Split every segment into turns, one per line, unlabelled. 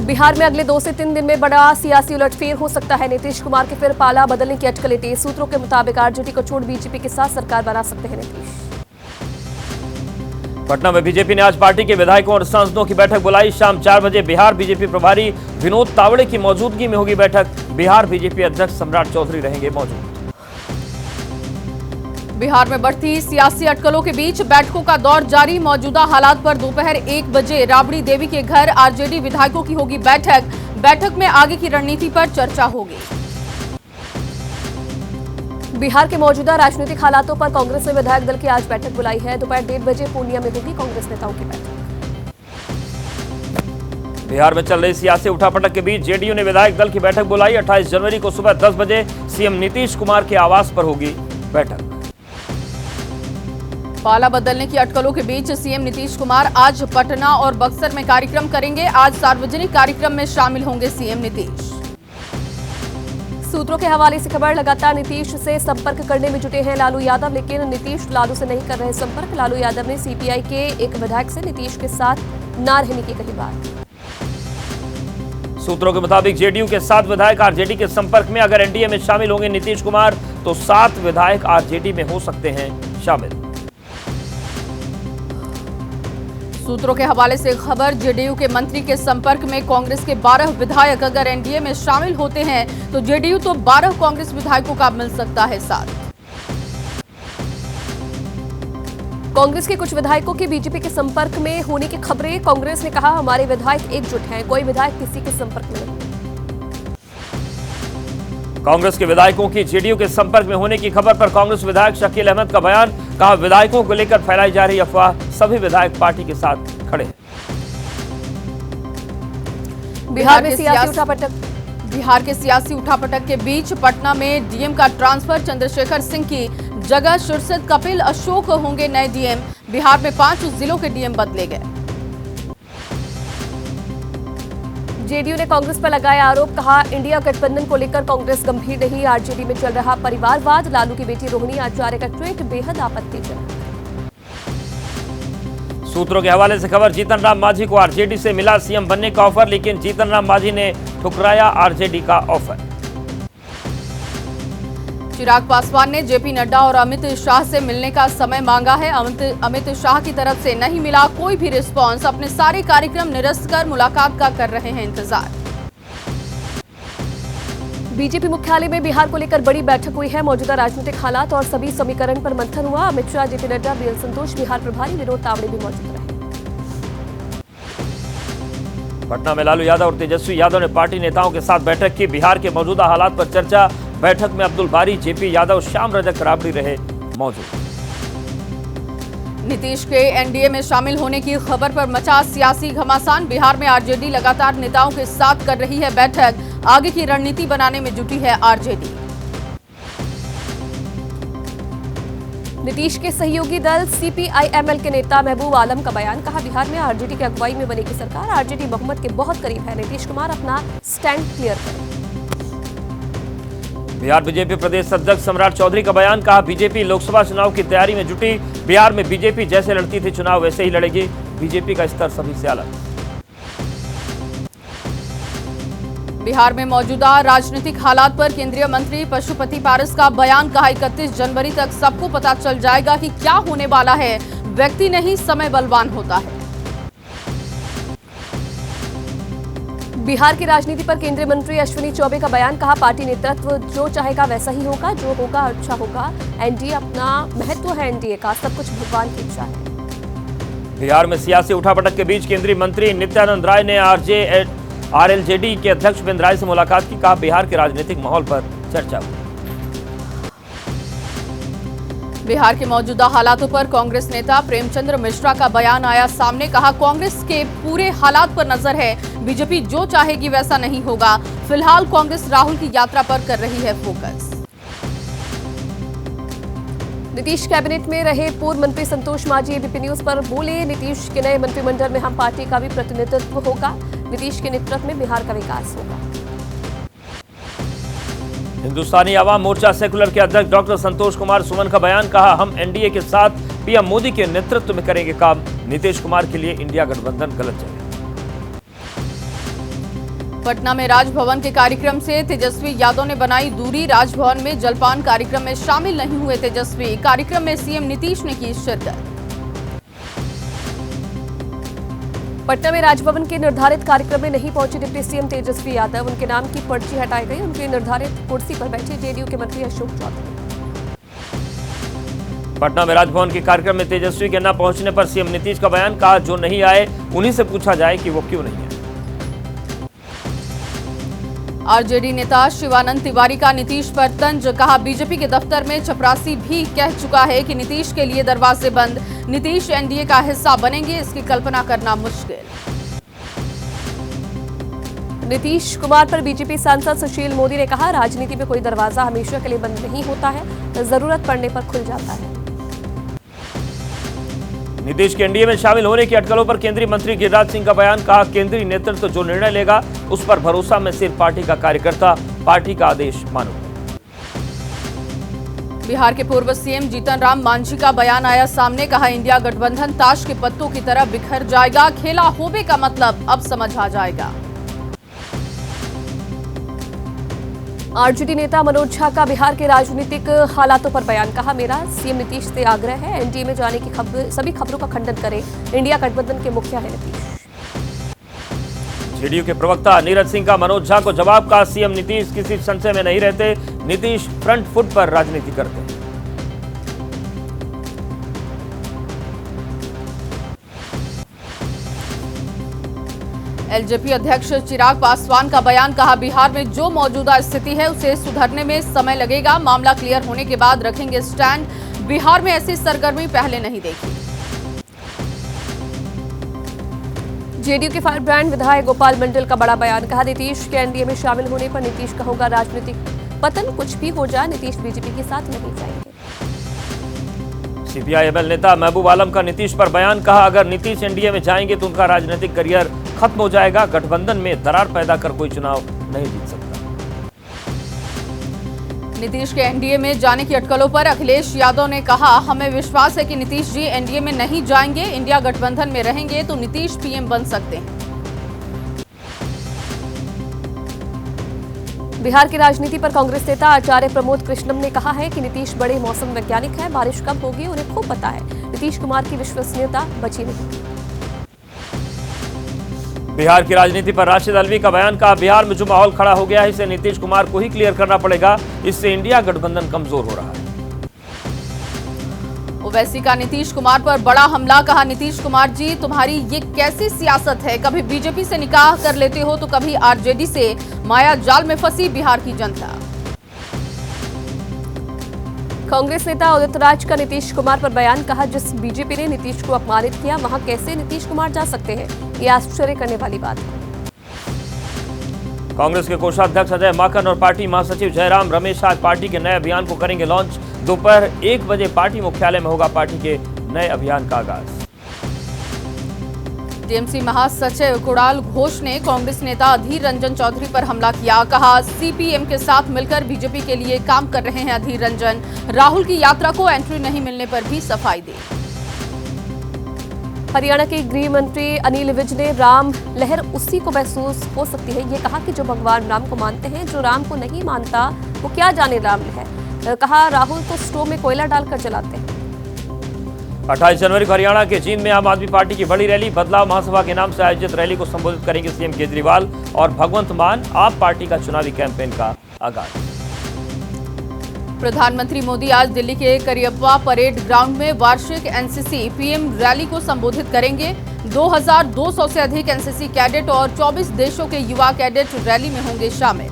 बिहार में अगले 2 से 3 दिन में बड़ा सियासी उलटफेर हो सकता है। नीतीश कुमार के फिर पाला बदलने की अटकलें तेज। सूत्रों के मुताबिक आरजेडी को छोड़ बीजेपी के साथ सरकार बना सकते हैं नीतीश।
पटना में बीजेपी ने आज पार्टी के विधायकों और सांसदों की बैठक बुलाई। शाम 4 बजे बिहार बीजेपी प्रभारी विनोद तावड़े की मौजूदगी में होगी बैठक। बिहार बीजेपी अध्यक्ष सम्राट चौधरी रहेंगे मौजूद।
बिहार में बढ़ती सियासी अटकलों के बीच बैठकों का दौर जारी। मौजूदा हालात पर दोपहर 1 बजे राबड़ी देवी के घर आरजेडी विधायकों की होगी बैठक। बैठक में आगे की रणनीति पर चर्चा होगी।
बिहार के मौजूदा राजनीतिक हालातों पर कांग्रेस ने विधायक दल की आज बैठक बुलाई है। दोपहर 1:30 बजे पूर्णिया में होगी कांग्रेस नेताओं की बैठक।
बिहार में चल रही सियासी उठापटक के बीच जेडीयू ने विधायक दल की बैठक बुलाई। 28 जनवरी को सुबह 10 बजे सीएम नीतीश कुमार के आवास पर होगी बैठक।
पाला बदलने की अटकलों के बीच सीएम नीतीश कुमार आज पटना और बक्सर में कार्यक्रम करेंगे। आज सार्वजनिक कार्यक्रम में शामिल होंगे सीएम नीतीश।
सूत्रों के हवाले से खबर, लगातार नीतीश से संपर्क करने में जुटे हैं लालू यादव, लेकिन नीतीश लालू से नहीं कर रहे संपर्क। लालू यादव ने सीपीआई के एक विधायक से नीतीश के साथ न रहने की कही बात।
सूत्रों के मुताबिक जेडीयू के 7 विधायक आरजेडी के संपर्क में। अगर एनडीए में शामिल होंगे नीतीश कुमार तो 7 विधायक आरजेडी में हो सकते हैं शामिल।
सूत्रों के हवाले से खबर, जेडीयू के मंत्री के संपर्क में कांग्रेस के 12 विधायक। अगर एनडीए में शामिल होते हैं तो जेडीयू तो 12 कांग्रेस विधायकों का मिल सकता है साथ।
कांग्रेस के कुछ विधायकों के बीजेपी के संपर्क में होने की खबरें। कांग्रेस ने कहा, हमारे विधायक एकजुट हैं, कोई विधायक किसी के संपर्क में नहीं।
कांग्रेस के विधायकों की जेडीयू के संपर्क में होने की खबर पर कांग्रेस विधायक शकील अहमद का बयान। कहा, विधायकों को लेकर फैलाई जा रही अफवाह, सभी विधायक पार्टी के साथ खड़े हैं।
बिहार में सियासी उठापटक।
बिहार के सियासी उठापटक के बीच पटना में डीएम का ट्रांसफर। चंद्रशेखर सिंह की जगह शुरसत कपिल अशोक होंगे नए डीएम। बिहार में 5 जिलों के डीएम बदले गए।
जेडीयू ने कांग्रेस पर लगाया आरोप। कहा, इंडिया गठबंधन को लेकर कांग्रेस गंभीर नहीं। आरजेडी में चल रहा परिवारवाद। लालू की बेटी रोहिणी आचार्य का ट्वीट बेहद आपत्तिजनक।
सूत्रों के हवाले से खबर, जीतन राम मांझी को आरजेडी से मिला सीएम बनने का ऑफर, लेकिन जीतन राम मांझी ने ठुकराया आरजेडी का ऑफर।
चिराग पासवान ने जेपी नड्डा और अमित शाह से मिलने का समय मांगा है। अमित शाह की तरफ से नहीं मिला कोई भी रिस्पांस। अपने सारे कार्यक्रम निरस्त कर मुलाकात का कर रहे हैं इंतजार।
बीजेपी मुख्यालय में बिहार को लेकर बड़ी बैठक हुई है। मौजूदा राजनीतिक हालात और सभी समीकरण पर मंथन हुआ। अमित शाह, जेपी नड्डा, बीएल संतोष, बिहार प्रभारी विनोद तावड़े भी मौजूद रहे।
पटना में लालू यादव और तेजस्वी यादव ने पार्टी नेताओं के साथ बैठक की। बिहार के मौजूदा हालात पर चर्चा। बैठक में अब्दुल बारी, जेपी यादव, श्याम रजक राबड़ी रहे मौजूद।
नीतीश के एनडीए में शामिल होने की खबर पर मचा सियासी घमासान। बिहार में आरजेडी लगातार नेताओं के साथ कर रही है बैठक। आगे की रणनीति बनाने में जुटी है आरजेडी।
नीतीश के सहयोगी दल सीपीआई-एमएल के नेता महबूब आलम का बयान। कहा, बिहार में आरजेडी की अगुवाई में बनेगी सरकार। आरजेडी बहुमत के बहुत करीब है। नीतीश कुमार अपना स्टैंड क्लियर करें।
बिहार बीजेपी प्रदेश अध्यक्ष सम्राट चौधरी का बयान। कहा, बीजेपी लोकसभा चुनाव की तैयारी में जुटी। बिहार में बीजेपी जैसे लड़ती थी चुनाव वैसे ही लड़ेगी। बीजेपी का स्तर सभी से अलग।
बिहार में मौजूदा राजनीतिक हालात पर केंद्रीय मंत्री पशुपति पारस का बयान। कहा, 31 जनवरी तक सबको पता चल जाएगा कि क्या होने वाला है। व्यक्ति नहीं, समय बलवान होता है।
बिहार की राजनीति पर केंद्रीय मंत्री अश्विनी चौबे का बयान। कहा, पार्टी नेतृत्व जो चाहेगा वैसा ही होगा, जो होगा अच्छा होगा। एनडीए अपना महत्व है, एनडीए का सब कुछ भगवान की इच्छा है।
बिहार में सियासी उठापटक के बीच केंद्रीय मंत्री नित्यानंद राय ने आरएलजेडी के अध्यक्ष उपेंद्र राय से मुलाकात की। कहा, बिहार के राजनीतिक माहौल पर चर्चा हुई।
बिहार के मौजूदा हालातों पर कांग्रेस नेता प्रेमचंद्र मिश्रा का बयान आया सामने। कहा, कांग्रेस के पूरे हालात पर नजर है। बीजेपी जो चाहेगी वैसा नहीं होगा। फिलहाल कांग्रेस राहुल की यात्रा पर कर रही है फोकस।
नीतीश कैबिनेट में रहे पूर्व मंत्री संतोष मांझी एबीपी न्यूज पर बोले, नीतीश के नए मंत्रिमंडल में हम पार्टी का भी प्रतिनिधित्व होगा। नीतीश के नेतृत्व में बिहार का विकास होगा।
हिंदुस्तानी आवाम मोर्चा सेकुलर के अध्यक्ष डॉक्टर संतोष कुमार सुमन का बयान। कहा, हम एनडीए के साथ पीएम मोदी के नेतृत्व में करेंगे काम। नीतीश कुमार के लिए इंडिया गठबंधन गलत जगह।
पटना में राजभवन के कार्यक्रम से तेजस्वी यादव ने बनाई दूरी। राजभवन में जलपान कार्यक्रम में शामिल नहीं हुए तेजस्वी। कार्यक्रम में सीएम नीतीश ने की शिरकत।
पटना में राजभवन के निर्धारित कार्यक्रम में नहीं पहुंचे डिप्टी सीएम तेजस्वी यादव। उनके नाम की पर्ची हटाई गई। उनके निर्धारित कुर्सी पर बैठे जेडीयू के मंत्री अशोक चौधरी।
पटना में राजभवन के कार्यक्रम में तेजस्वी के न पहुंचने पर सीएम नीतीश का बयान। कहा जो नहीं आए उन्हीं से पूछा जाए कि वो क्यों नहीं आए।
आरजेडी नेता शिवानंद तिवारी का नीतीश पर तंज। कहा बीजेपी के दफ्तर में चपरासी भी कह चुका है कि नीतीश के लिए दरवाजे बंद। नीतीश एनडीए का हिस्सा बनेंगे, इसकी कल्पना करना मुश्किल।
नीतीश कुमार पर बीजेपी सांसद सुशील मोदी ने कहा राजनीति में कोई दरवाजा हमेशा के लिए बंद नहीं होता है, जरूरत पड़ने पर खुल जाता है।
नीतीश के एनडीए में शामिल होने की अटकलों पर केंद्रीय मंत्री गिरिराज सिंह का बयान। कहा केंद्रीय नेतृत्व जो निर्णय लेगा उस पर भरोसा। मैं सिर्फ पार्टी का कार्यकर्ता, पार्टी का आदेश मानूंगा।
बिहार के पूर्व सीएम जीतन राम मांझी का बयान आया सामने। कहा इंडिया गठबंधन ताश के पत्तों की तरह बिखर जाएगा। खेला होबे का मतलब अब समझ आ जाएगा।
आरजेडी नेता मनोज झा का बिहार के राजनीतिक हालातों पर बयान। कहा मेरा सीएम नीतीश से आग्रह है एनडीए में जाने की सभी खबरों का खंडन करें। इंडिया गठबंधन के मुखिया है नीतीश।
जेडीयू के प्रवक्ता नीरज सिंह का मनोज झा को जवाब। कहा सीएम नीतीश किसी संशय में नहीं रहते। नीतीश फ्रंट फुट पर राजनीति करते हैं।
एलजेपी अध्यक्ष चिराग पासवान का बयान। कहा बिहार में जो मौजूदा स्थिति है उसे सुधरने में समय लगेगा। मामला क्लियर होने के बाद रखेंगे स्टैंड। बिहार में ऐसी सरगर्मी पहले नहीं देखी।
जेडीयू के फायर ब्रांड विधायक गोपाल मंडल का बड़ा बयान। कहा नीतीश के एनडीए में शामिल होने पर नीतीश का होगा राजनीतिक पतन। कुछ भी हो जाए नीतीश बीजेपी के साथ नहीं जाएंगे।
सीपीआई-एमएल नेता महबूब आलम का नीतीश पर बयान। कहा अगर नीतीश एनडीए में जाएंगे तो उनका राजनीतिक करियर खत्म हो जाएगा। गठबंधन में दरार पैदा कर कोई चुनाव नहीं जीत सकता।
नीतीश के एनडीए में जाने की अटकलों पर अखिलेश यादव ने कहा हमें विश्वास है कि नीतीश जी एनडीए में नहीं जाएंगे। इंडिया गठबंधन में रहेंगे तो नीतीश पीएम बन सकते हैं।
बिहार की राजनीति पर कांग्रेस नेता आचार्य प्रमोद कृष्णम ने कहा है कि नीतीश बड़े मौसम वैज्ञानिक हैं। बारिश कब होगी उन्हें खूब पता है। नीतीश कुमार की विश्वसनीयता बची नहीं।
बिहार की राजनीति पर राशिद अल्वी का बयान। कहा बिहार में जो माहौल खड़ा हो गया है इसे नीतीश कुमार को ही क्लियर करना पड़ेगा। इससे इंडिया गठबंधन कमजोर हो रहा है।
ओवैसी का नीतीश कुमार पर बड़ा हमला। कहा नीतीश कुमार जी तुम्हारी ये कैसी सियासत है। कभी बीजेपी से निकाह कर लेते हो तो कभी आरजेडी से। माया जाल में फंसी बिहार की जनता।
कांग्रेस नेता उदित राज का नीतीश कुमार पर बयान। कहा जिस बीजेपी ने नीतीश को अपमानित किया वहां कैसे नीतीश कुमार जा सकते हैं, ये आश्चर्य करने वाली बात है।
कांग्रेस के कोषाध्यक्ष अजय माकन और पार्टी महासचिव जयराम रमेश आज पार्टी के नए अभियान को करेंगे लॉन्च। दोपहर 1 बजे पार्टी मुख्यालय में होगा पार्टी के नए अभियान का आगाज।
टीएमसी महासचिव कुणाल घोष ने कांग्रेस नेता अधीर रंजन चौधरी पर हमला किया। कहा सीपीएम के साथ मिलकर बीजेपी के लिए काम कर रहे हैं अधीर रंजन। राहुल की यात्रा को एंट्री नहीं मिलने पर भी सफाई दी।
हरियाणा के गृह मंत्री अनिल विज ने राम लहर उसी को महसूस हो सकती है। ये कहा कि जो भगवान राम को मानते हैं, जो राम को नहीं मानता वो क्या जाने राम लहर। कहा राहुल तो स्टोव में कोयला डालकर जलाते हैं।
28 जनवरी को हरियाणा के जींद में आम आदमी पार्टी की बड़ी रैली। बदलाव महासभा के नाम से आयोजित रैली को संबोधित करेंगे सीएम केजरीवाल और भगवंत मान। आप पार्टी का चुनावी कैंपेन का आगाज।
प्रधानमंत्री मोदी आज दिल्ली के करियप्पा परेड ग्राउंड में वार्षिक एनसीसी पीएम रैली को संबोधित करेंगे। 2200 से अधिक एनसीसी कैडेट और 24 देशों के युवा कैडेट रैली में होंगे शामिल।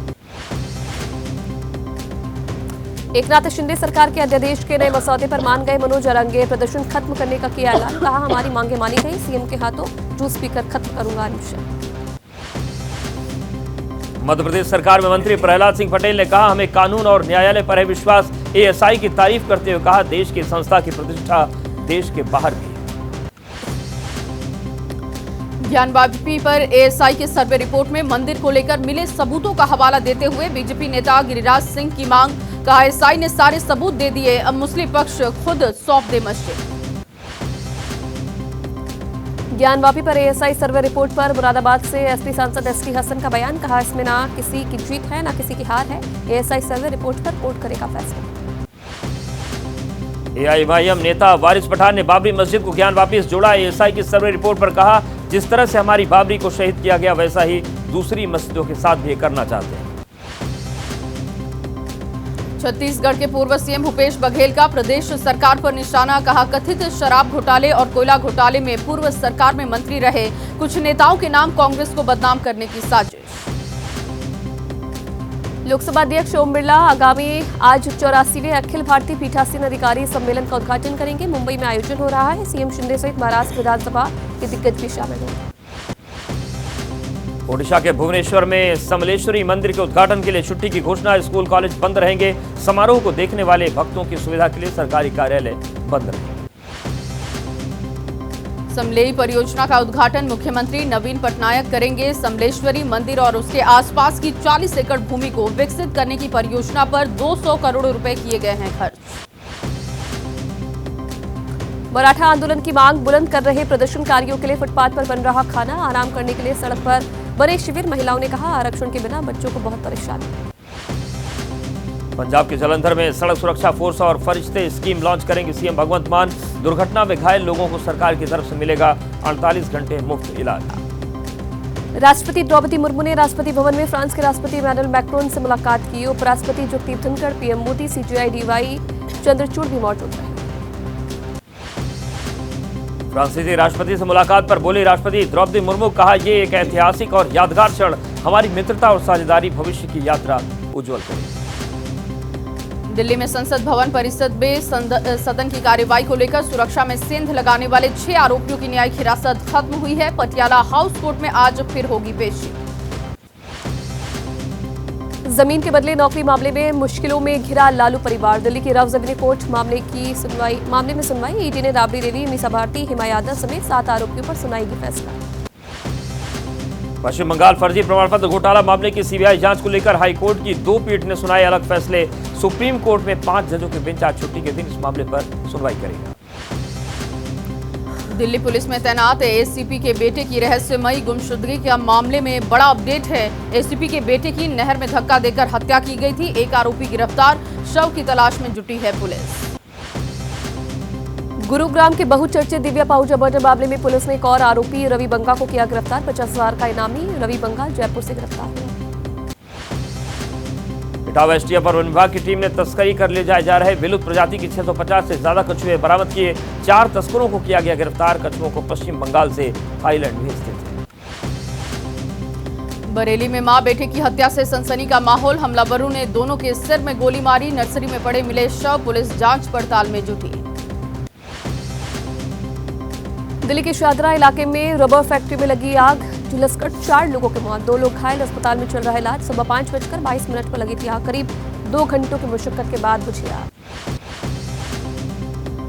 एकनाथ शिंदे सरकार के अध्यादेश के नए मसौदे पर मान गए मनोज अरंगे। प्रदर्शन खत्म करने का किया ऐलान। कहा हमारी मांगे मानी गई। सीएम के हाथों जूस पीकर खत्म करूंगा अनशन।
मध्य प्रदेश सरकार में मंत्री प्रहलाद सिंह पटेल ने कहा हमें कानून और न्यायालय पर है विश्वास। एएसआई की तारीफ करते हुए कहा देश की संस्था की प्रतिष्ठा देश के बाहर भी।
ज्ञानवापी पर एएसआई के सर्वे रिपोर्ट में मंदिर को लेकर मिले सबूतों का हवाला देते हुए बीजेपी नेता गिरिराज सिंह की मांग। कहा एएसआई ने सारे सबूत दे दिए, अब मुस्लिम पक्ष खुद सौंप दे मस्जिद।
ज्ञानवापी पर एएसआई सर्वे रिपोर्ट पर मुरादाबाद से एसपी सांसद एसटी हसन का बयान। कहा, इसमें ना किसी की जीत है ना किसी की हार है। एएसआई सर्वे रिपोर्ट पर कोर्ट करेगा फैसला।
एआईएमआईएम नेता वारिस पठान ने बाबरी मस्जिद को ज्ञानवापी से जोड़ा। एएसआई की सर्वे रिपोर्ट पर कहा, जिस तरह से हमारी बाबरी को शहीद किया गया वैसा ही दूसरी मस्जिदों के साथ भी करना चाहते हैं।
छत्तीसगढ़ के पूर्व सीएम भूपेश बघेल का प्रदेश सरकार पर निशाना। कहा, कथित शराब घोटाले और कोयला घोटाले में पूर्व सरकार में मंत्री रहे कुछ नेताओं के नाम कांग्रेस को बदनाम करने की साजिश।
लोकसभा अध्यक्ष ओम बिरला आगामी आज 84वें अखिल भारतीय पीठासीन अधिकारी सम्मेलन का उद्घाटन करेंगे। मुंबई में आयोजन हो रहा है। सीएम शिंदे सहित महाराष्ट्र विधानसभा के दिग्गज भी शामिल होंगे।
ओडिशा के भुवनेश्वर में समलेश्वरी मंदिर के उद्घाटन के लिए छुट्टी की घोषणा। स्कूल कॉलेज बंद रहेंगे। समारोह को देखने वाले भक्तों की सुविधा के लिए सरकारी कार्यालय बंद रहेंगे।
समलेई परियोजना का उद्घाटन मुख्यमंत्री नवीन पटनायक करेंगे। समलेश्वरी मंदिर और उसके आसपास की 40 एकड़ भूमि को विकसित करने की परियोजना पर 200 करोड़ रुपए किए गए हैं खर्च।
मराठा आंदोलन की मांग बुलंद कर रहे प्रदर्शनकारियों के लिए फुटपाथ पर बन रहा खाना। आराम करने के लिए सड़क पर बने शिविर। महिलाओं ने कहा, आरक्षण के बिना बच्चों को बहुत परेशानी।
पंजाब के जलंधर में सड़क सुरक्षा फोर्स और फरिश्ते स्कीम लॉन्च करेंगे सीएम भगवंत मान। दुर्घटना में घायल लोगों को सरकार की तरफ से मिलेगा 48 घंटे मुफ्त इलाज।
राष्ट्रपति द्रौपदी मुर्मू ने राष्ट्रपति भवन में फ्रांस के राष्ट्रपति इमैनुअल मैक्रोन से मुलाकात की। उपराष्ट्रपति Jagdeep Dhankhar, PM Modi, CJI D Y Chandrachud भी मौजूद रहे।
फ्रांसीसी राष्ट्रपति से मुलाकात पर बोली राष्ट्रपति द्रौपदी मुर्मू। कहा, ये एक ऐतिहासिक और यादगार क्षण हमारी मित्रता और साझेदारी भविष्य की यात्रा उज्जवल करेगी।
दिल्ली में संसद भवन परिसर में सदन की कार्यवाही को लेकर सुरक्षा में सेंध लगाने वाले 6 आरोपियों की न्यायिक हिरासत खत्म हुई है। पटियाला हाउस कोर्ट में आज फिर होगी पेशी।
जमीन के बदले नौकरी मामले में मुश्किलों में घिरा लालू परिवार। दिल्ली की राव रेवेन्यू कोर्ट मामले में सुनवाई। ईडी ने राबड़ी देवी, मीसा भारती, हिमा यादव समेत 7 आरोपियों पर सुनाएगी फैसला।
पश्चिम बंगाल फर्जी प्रमाण पत्र घोटाला मामले की सीबीआई जांच को लेकर हाईकोर्ट की 2 पीठ ने सुनाए अलग फैसले। सुप्रीम कोर्ट में 5 जजों के बेंच आज छुट्टी के दिन इस मामले पर सुनवाई करेगा।
दिल्ली पुलिस में तैनात एसीपी के बेटे की रहस्यमयी गुमशुदगी के मामले में बड़ा अपडेट है। एसीपी के बेटे की नहर में धक्का देकर हत्या की गई थी। एक आरोपी गिरफ्तार, शव की तलाश में जुटी है पुलिस।
गुरुग्राम के बहुचर्चित दिव्या पाहुजा मर्डर मामले में पुलिस ने एक और आरोपी रवि बंगा को किया गिरफ्तार। 50,000 का इनामी रवि बंगा जयपुर से गिरफ्तार हुआ।
इटावा एसटीएफ पर वन विभाग की टीम ने तस्करी कर ले जाए जा रहे विलुप्त प्रजाति की 650 से ज्यादा कछुए बरामद किए। 4 तस्करों को किया गया गिरफ्तार। कछुओं को पश्चिम बंगाल से थाईलैंड भेजते थे।
बरेली में मां बेटे की हत्या से सनसनी का माहौल। हमलावरों ने दोनों के सिर में गोली मारी। नर्सरी में पड़े मिले शव। पुलिस जांच पड़ताल में जुटी।
दिल्ली के शाहदरा इलाके में रबर फैक्ट्री में लगी आग। झुलसकर 4 लोगों की मौत, 2 लोग घायल। अस्पताल में चल रहा इलाज। सुबह 5:22 पर लगी थी आग। करीब 2 घंटों की मुशक्कत के बाद बुझी आग।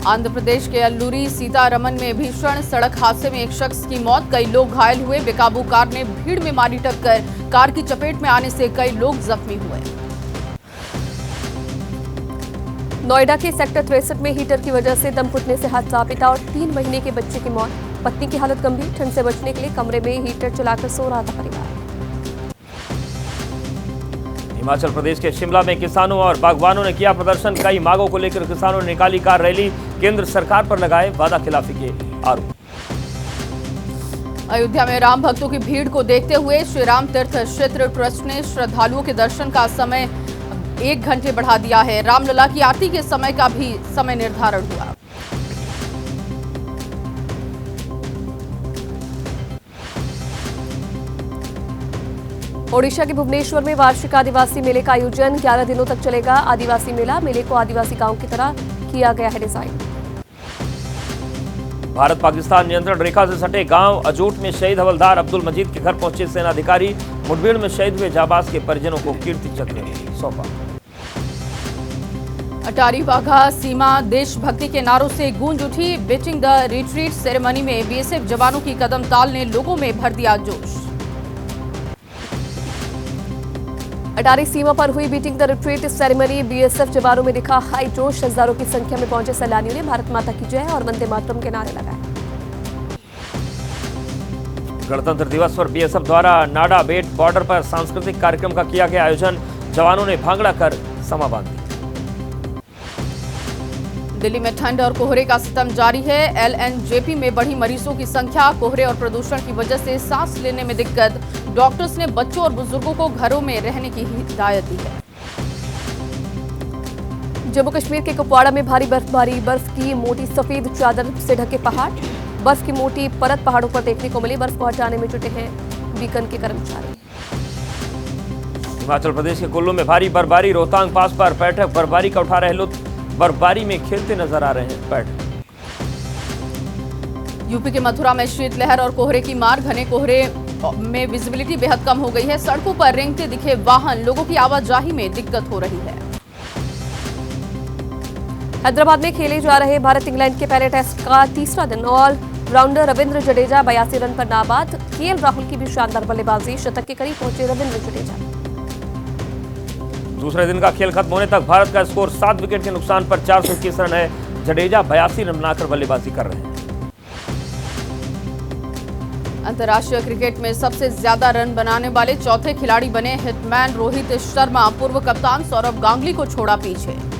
आंध्र प्रदेश के अल्लूरी सीतारमन में भीषण सड़क हादसे में एक शख्स की मौत, कई लोग घायल हुए। बेकाबू कार ने भीड़ में मारी टक्कर। कार की चपेट में आने से कई लोग जख्मी हुए।
नोएडा के सेक्टर 63 में हीटर की वजह से दम घुटने से हादसा। पिता और 3 महीने के बच्चे की मौत। पत्नी की हालत गंभीर। ठंड से बचने के लिए कमरे में हीटर चलाकर सो रहा था परिवार।
हिमाचल प्रदेश के शिमला में किसानों और बागवानों ने किया प्रदर्शन। कई मांगों को लेकर किसानों ने निकाली कार रैली। केंद्र सरकार पर लगाए वादा खिलाफी के आरोप।
अयोध्या में राम भक्तों की भीड़ को देखते हुए श्री राम तीर्थ क्षेत्र ट्रस्ट ने श्रद्धालुओं के दर्शन का समय 1 घंटे बढ़ा दिया है। रामलला की आरती के समय का भी समय निर्धारण हुआ।
ओडिशा के भुवनेश्वर में वार्षिक आदिवासी मेले का आयोजन 11 दिनों तक चलेगा। आदिवासी मेला। मेले को आदिवासी गांव की तरह किया गया है डिजाइन।
भारत पाकिस्तान नियंत्रण रेखा से सटे गांव अजोट में शहीद हवलदार अब्दुल मजीद के घर पहुंचे सेना अधिकारी। मुठभेड़ में शहीद हुए जाबाज के परिजनों को कीर्ति चक्र सौंपा।
अटारी वाघा सीमा देशभक्ति के नारों से गूंज उठी। बीटिंग द रिट्रीट सेरेमनी में बीएसएफ जवानों की कदम ताल ने लोगों में भर दिया जोश।
अटारी सीमा पर हुई beating the retreat ceremony. BSF जवानों में दिखा हाई जोश। हजारों की संख्या में पहुंचे सैलानियों ने भारत माता की जय और वंदे मातरम के नारे लगाए।
गणतंत्र दिवस पर बीएसएफ द्वारा नाडा बेट बॉर्डर पर सांस्कृतिक कार्यक्रम का किया गया आयोजन। जवानों ने भांगड़ा कर समा बांधी।
दिल्ली में ठंड और कोहरे का सितम जारी है। एलएनजेपी में बढ़ी मरीजों की संख्या। कोहरे और प्रदूषण की वजह से सांस लेने में दिक्कत। डॉक्टर्स ने बच्चों और बुजुर्गों को घरों में रहने की हिदायत दी है।
जम्मू कश्मीर के कुपवाड़ा में भारी बर्फबारी। बर्फ की मोटी सफेद चादर से ढके पहाड़। बर्फ की मोटी परत पहाड़ों पर देखने को मिली। बर्फ को हटाने में जुटे हैं बीकन के कर्मचारी।
हिमाचल प्रदेश के कुल्लू में भारी बर्फबारी। रोहतांग पास पर पर्यटक बर्फबारी का उठा रहे लुत्फ। बर्फबारी में खेलते नजर आ रहे हैं पर्यटक।
यूपी के मथुरा में शीतलहर और कोहरे की मार। घने कोहरे में विजिबिलिटी बेहद कम हो गई है। सड़कों पर रेंगते दिखे वाहन। लोगों की आवाजाही में दिक्कत हो रही है।
हैदराबाद में खेले जा रहे भारत इंग्लैंड के पहले टेस्ट का तीसरा दिन। All rounder Ravindra Jadeja 82 run पर नाबाद। केएल राहुल की भी शानदार बल्लेबाजी। शतक के करीब पहुंचे रविंद्र जडेजा।
दूसरे दिन का खेल खत्म होने तक भारत का स्कोर 7 विकेट के नुकसान पर 421 रन है। जडेजा 82 रन बनाकर बल्लेबाजी कर रहे हैं।
अंतर्राष्ट्रीय क्रिकेट में सबसे ज्यादा रन बनाने वाले चौथे खिलाड़ी बने हिटमैन रोहित शर्मा। पूर्व कप्तान सौरव गांगुली को छोड़ा पीछे।